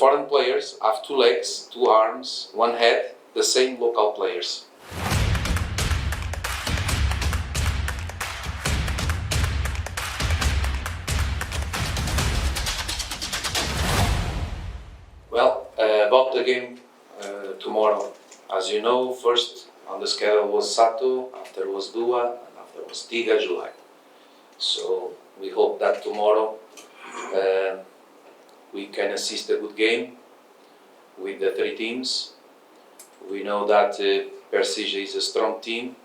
foreign players have 2 legs, 2 arms, 1 head, the same local players. Well, about the game tomorrow, as you know, first on the schedule was Sato, after was Dua, and after was Tiga July. So we hope that tomorrow we can assist a good game with the 3 teams. We know that Persija is a strong team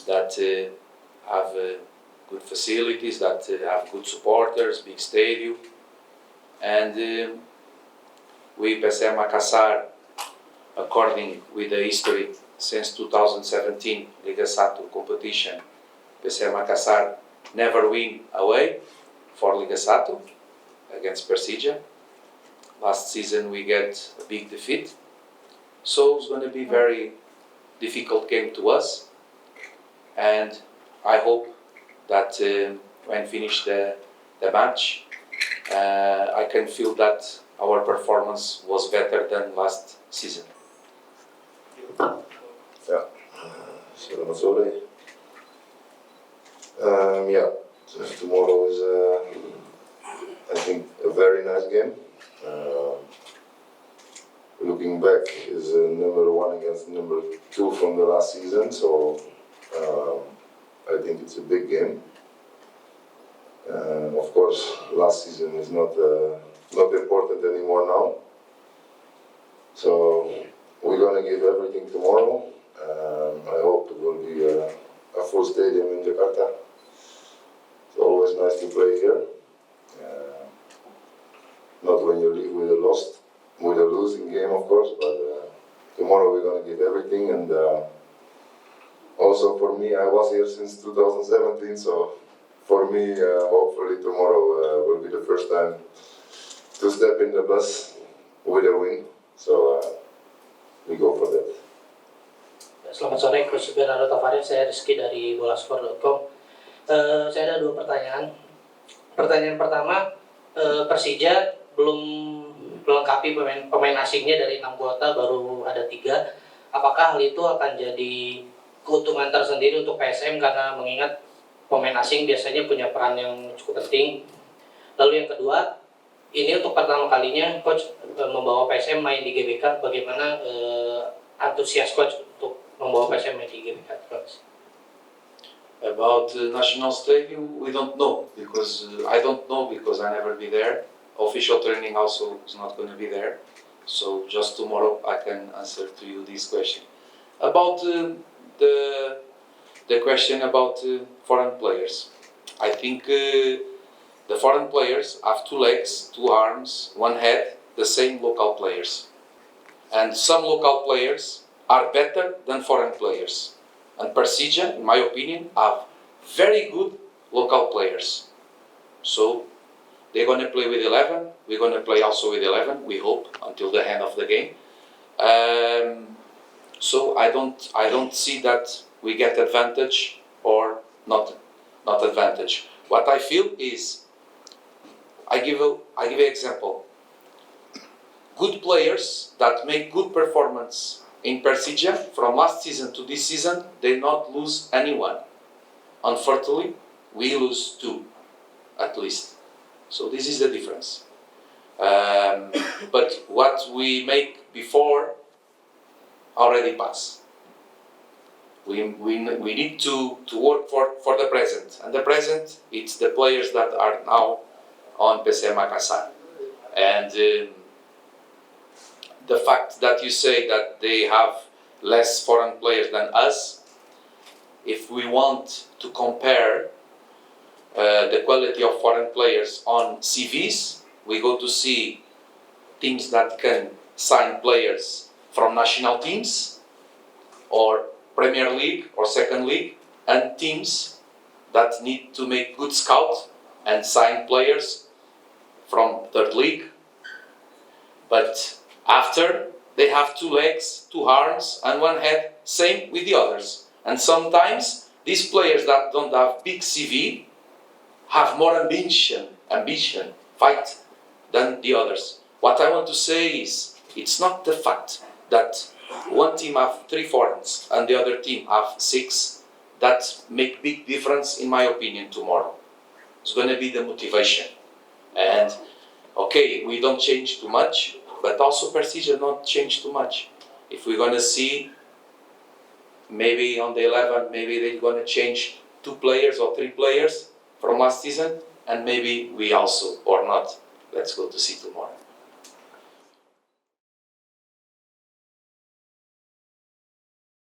that have good facilities, that have good supporters, big stadium, and we Pertama Makassar, according with the history since 2017 Liga Satu competition, Pertama Makassar never win away for Liga Satu against Persija. Last season we get a big defeat, so it's going to be very difficult game to us, and I hope that when finish the match, I can feel that our performance was better than last season. Yeah. Selamat sore. Tomorrow is, I think, a very nice game. Looking back, is number 1 against number 2 from the last season, so I think it's a big game. Of course, last season is not important anymore now. So we're gonna give everything tomorrow. I hope it will be a full stadium in Jakarta. It's always nice to play here. Not when you leave with a losing game, of course, but tomorrow we're gonna give everything. And also for me, I was here since 2017, so for me, hopefully tomorrow will be the first time to step in the bus with a win. So we go for that. Selamat sore, Coach Bernardo Tavares. Saya Rizky dari bolasport.com. Saya ada 2 pertanyaan. Pertanyaan pertama, Persija belum melengkapi pemain asingnya dari 6 kuota, baru ada 3. Apakah hal itu akan jadi keuntungan tersendiri untuk PSM karena mengingat pemain asing biasanya punya peran yang cukup penting? Lalu yang kedua, ini untuk pertama kalinya Coach membawa PSM main di GBK. Bagaimana antusias Coach untuk membawa PSM main di GBK? About the national stadium, we don't know because I don't know because I never be there. Official training also is not going to be there, so just tomorrow I can answer to you this question. About the question about foreign players, I think the foreign players have 2 legs, 2 arms, 1 head, the same local players, and some local players are better than foreign players. And Persija, in my opinion, have very good local players. So they're going to play with 11. We're going to play also with 11. We hope until the end of the game. So I don't see that we get advantage or not advantage. What I feel is, I give an example. Good players that make good performance in Persija from last season to this season, they not lose anyone. Unfortunately, we lose 2, at least. So this is the difference. But what we make before already passed. We need to work for the present. And the present, it's the players that are now on Pertama Makassar. And the fact that you say that they have less foreign players than us, if we want to compare the quality of foreign players on CVs, we go to see teams that can sign players from national teams or Premier League or Second League, and teams that need to make good scout and sign players from Third League. But after, they have 2 legs, 2 arms, and 1 head, same with the others. And sometimes, these players that don't have big CV have more ambition, fight, than the others. What I want to say is, it's not the fact that one team have 3 foreigners and the other team have 6 that make big difference, in my opinion, tomorrow. It's going to be the motivation. And okay, we don't change too much, but also Prestige not change too much. If we're going to see, maybe on the 11, maybe they're going to change 2 players or 3 players from last season, and maybe we also, or not. Let's go to see tomorrow.